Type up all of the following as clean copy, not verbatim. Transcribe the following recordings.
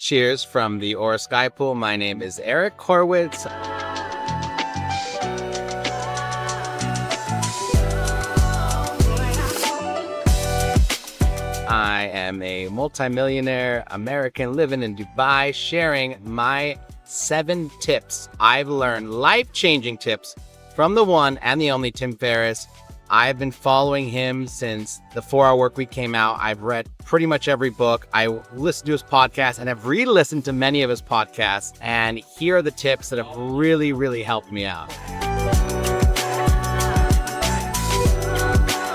Cheers from the Skypool. My name is Eric Horwitz. I am a multimillionaire American living in Dubai, sharing my 7 tips I've learned, life-changing tips from the one and the only Tim Ferriss. I've been following him since the 4-Hour Workweek came out. I've read pretty much every book. I listened to his podcast and have re-listened to many of his podcasts. And here are the tips that have really, really helped me out.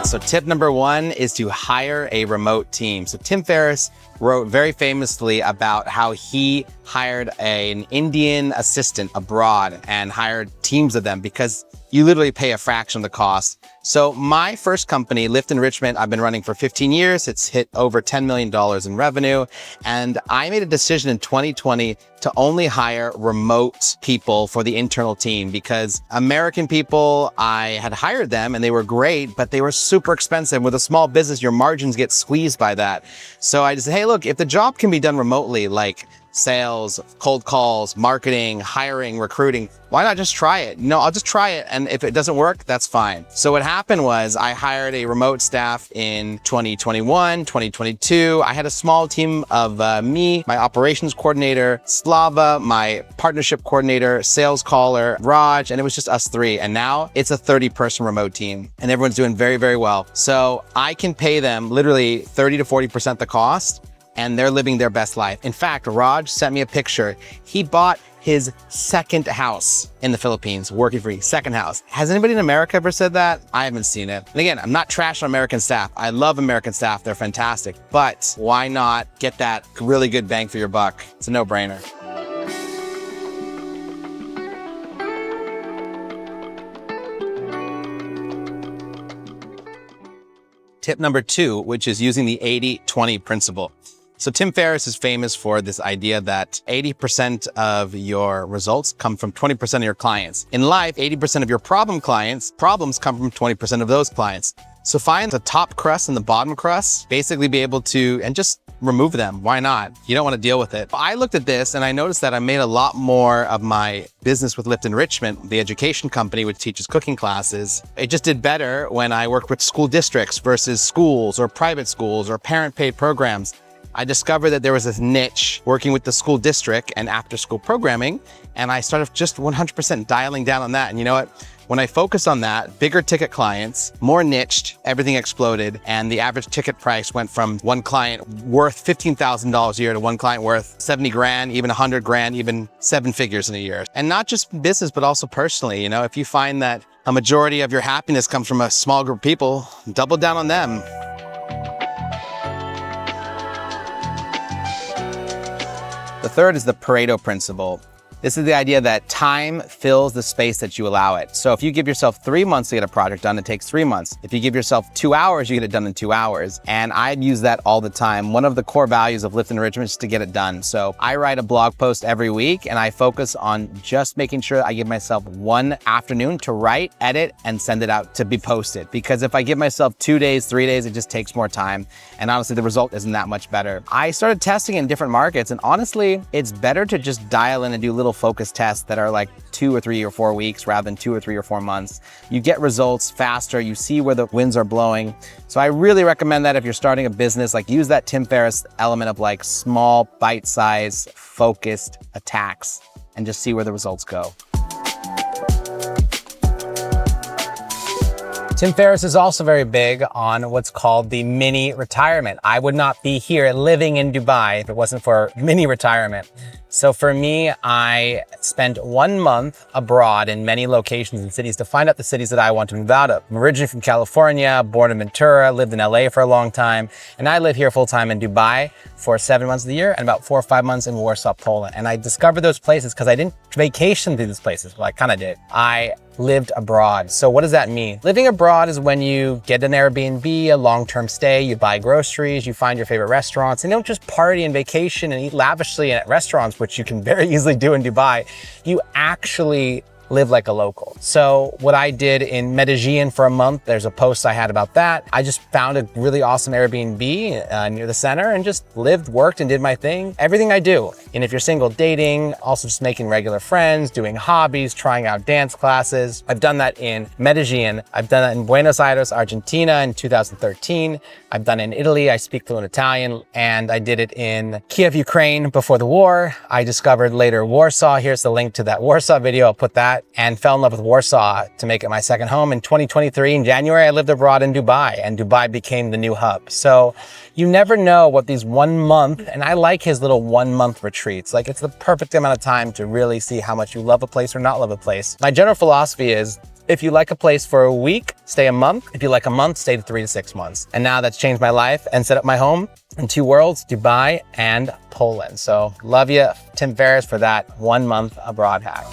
So tip number 1 is to hire a remote team. So Tim Ferriss wrote very famously about how he hired an Indian assistant abroad and hired teams of them because you literally pay a fraction of the cost. So my first company, Lift Enrichment, I've been running for 15 years. It's hit over $10 million in revenue. And I made a decision in 2020 to only hire remote people for the internal team because American people, I had hired them and they were great, but they were super expensive. With a small business, your margins get squeezed by that. So I just said, hey, look, if the job can be done remotely, like sales, cold calls, marketing, hiring, recruiting, why not just try it? No, I'll just try it. And if it doesn't work, that's fine. So what happened was I hired a remote staff in 2021, 2022. I had a small team of me, my operations coordinator, Slava, my partnership coordinator, sales caller, Raj, and it was just us 3. And now it's a 30-person remote team and everyone's doing very, very well. So I can pay them literally 30 to 40% the cost and they're living their best life. In fact, Raj sent me a picture. He bought his 2nd house in the Philippines, working free, 2nd house. Has anybody in America ever said that? I haven't seen it. And again, I'm not trash on American staff. I love American staff, they're fantastic. But why not get that really good bang for your buck? It's a no-brainer. Tip number 2, which is using the 80-20 principle. So Tim Ferriss is famous for this idea that 80% of your results come from 20% of your clients. In life, 80% of your problems come from 20% of those clients. So find the top crust and the bottom crust, basically be able to, and just remove them. Why not? You don't want to deal with it. I looked at this and I noticed that I made a lot more of my business with Lift Enrichment, the education company which teaches cooking classes. It just did better when I worked with school districts versus schools or private schools or parent-paid programs. I discovered that there was this niche working with the school district and after-school programming, and I started just 100% dialing down on that. And you know what? When I focused on that, bigger ticket clients, more niched, everything exploded, and the average ticket price went from one client worth $15,000 a year to one client worth 70 grand, even 100 grand, even 7 figures in a year. And not just business, but also personally. You know, if you find that a majority of your happiness comes from a small group of people, double down on them. The third is the Pareto principle. This is the idea that time fills the space that you allow it. So if you give yourself 3 months to get a project done, it takes 3 months. If you give yourself 2 hours, you get it done in 2 hours. And I use that all the time. One of the core values of Lift Enrichment is to get it done. So I write a blog post every week and I focus on just making sure I give myself 1 afternoon to write, edit, and send it out to be posted. Because if I give myself 2 days, 3 days, it just takes more time. And honestly, the result isn't that much better. I started testing in different markets and honestly, it's better to just dial in and do little focus tests that are like 2 or 3 or 4 weeks rather than 2 or 3 or 4 months. You get results faster, you see where the winds are blowing. So I really recommend that if you're starting a business, like use that Tim Ferriss element of like small, bite-sized, focused attacks and just see where the results go. Tim Ferriss is also very big on what's called the mini retirement. I would not be here living in Dubai if it wasn't for mini retirement. So for me, I spent 1 month abroad in many locations and cities to find out the cities that I want to move out of. I'm originally from California, born in Ventura, lived in LA for a long time, and I live here full-time in Dubai for 7 months of the year and about 4 or 5 months in Warsaw, Poland. And I discovered those places because I didn't vacation through these places. Well, I kind of did. I lived abroad. So what does that mean? Living abroad is when you get an Airbnb, a long-term stay, you buy groceries, you find your favorite restaurants, and you don't just party and vacation and eat lavishly at restaurants, which you can very easily do in Dubai. You actually live like a local. So what I did in Medellin for a month, there's a post I had about that. I just found a really awesome Airbnb near the center and just lived, worked, and did my thing. Everything I do And if you're single, dating, also just making regular friends, doing hobbies, trying out dance classes. I've done that in Medellin. I've done that in Buenos Aires, Argentina in 2013. I've done it in Italy. I speak fluent Italian, and I did it in Kiev, Ukraine before the war. I discovered later Warsaw. Here's the link to that Warsaw video. I'll put that, and fell in love with Warsaw to make it my second home. In 2023, in January, I lived abroad in Dubai, and Dubai became the new hub. So you never know what these 1 month, and I like his little 1 month retreats. Like, it's the perfect amount of time to really see how much you love a place or not love a place. My general philosophy is, if you like a place for a week, stay a month. If you like a month, stay to 3 to 6 months. And now that's changed my life and set up my home in 2 worlds, Dubai and Poland. So love you, Tim Ferriss, for that 1 month abroad hack.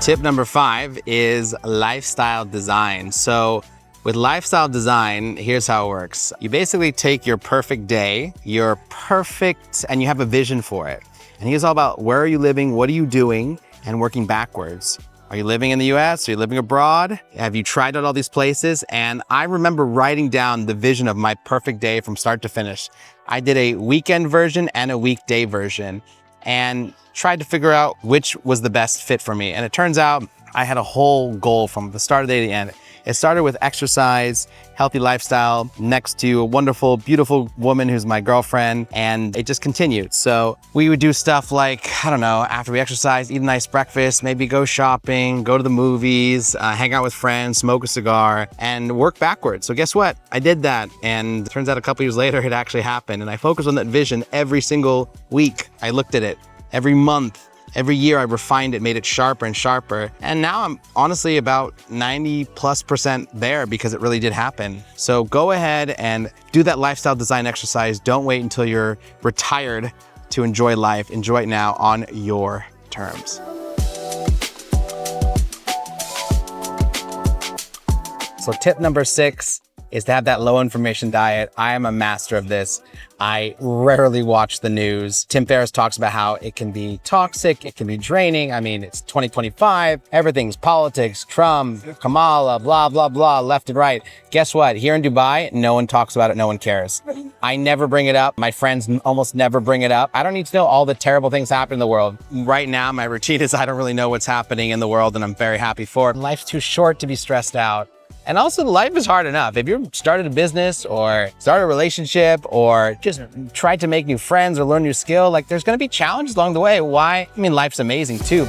Tip number 5 is lifestyle design. So with lifestyle design, here's how it works. You basically take your perfect day, and you have a vision for it. And here's all about, where are you living? What are you doing? And working backwards. Are you living in the US? Are you living abroad? Have you tried out all these places? And I remember writing down the vision of my perfect day from start to finish. I did a weekend version and a weekday version, and tried to figure out which was the best fit for me. And it turns out I had a whole goal from the start of the day to the end. It started with exercise, healthy lifestyle, next to a wonderful, beautiful woman who's my girlfriend, and it just continued. So we would do stuff like, I don't know, after we exercise, eat a nice breakfast, maybe go shopping, go to the movies, hang out with friends, smoke a cigar, and work backwards. So guess what? I did that, and it turns out a couple years later, it actually happened, and I focused on that vision every single week. I looked at it every month. Every year I refined it, made it sharper and sharper. And now I'm honestly about 90+% there, because it really did happen. So go ahead and do that lifestyle design exercise. Don't wait until you're retired to enjoy life. Enjoy it now on your terms. So tip number 6 is to have that low information diet. I am a master of this. I rarely watch the news. Tim Ferriss talks about how it can be toxic, it can be draining. I mean, it's 2025, everything's politics, Trump, Kamala, blah, blah, blah, left and right. Guess what? Here in Dubai, no one talks about it, no one cares. I never bring it up. My friends almost never bring it up. I don't need to know all the terrible things happening in the world. Right now, my routine is I don't really know what's happening in the world, and I'm very happy for it. Life's too short to be stressed out. And also, life is hard enough. If you started a business or started a relationship or just tried to make new friends or learn new skill, like, there's gonna be challenges along the way. Why? I mean, life's amazing too.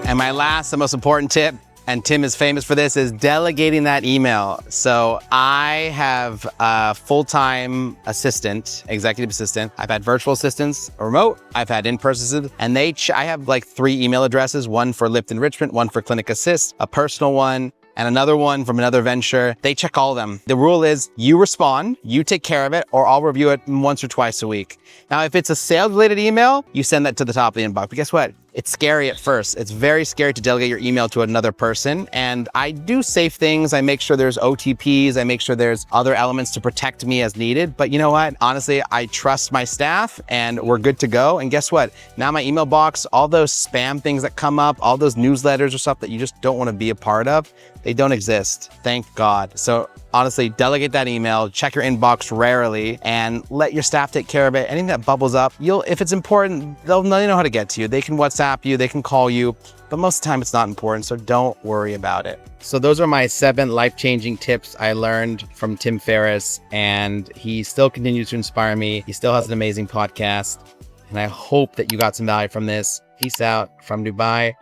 And my last and most important tip, and Tim is famous for this, is delegating that email. So I have a full-time assistant, executive assistant. I've had virtual assistants, remote. I've had in-person assistants, and I have like 3 email addresses, one for Lift Enrichment, one for Clinic Assist, a personal one, and another one from another venture. They check all of them. The rule is you respond, you take care of it, or I'll review it once or twice a week. Now, if it's a sales-related email, you send that to the top of the inbox. But guess what? It's scary at first. It's very scary to delegate your email to another person. And I do safe things. I make sure there's OTPs. I make sure there's other elements to protect me as needed. But you know what? Honestly, I trust my staff, and we're good to go. And guess what? Now my email box, all those spam things that come up, all those newsletters or stuff that you just don't want to be a part of, they don't exist. Thank God. So honestly, delegate that email, check your inbox rarely, and let your staff take care of it. Anything that bubbles up, if it's important, they know how to get to you. They can WhatsApp you, they can call you, but most of the time it's not important, so don't worry about it. So those are my 7 life-changing tips I learned from Tim Ferriss, and he still continues to inspire me. He still has an amazing podcast, and I hope that you got some value from this. Peace out from Dubai.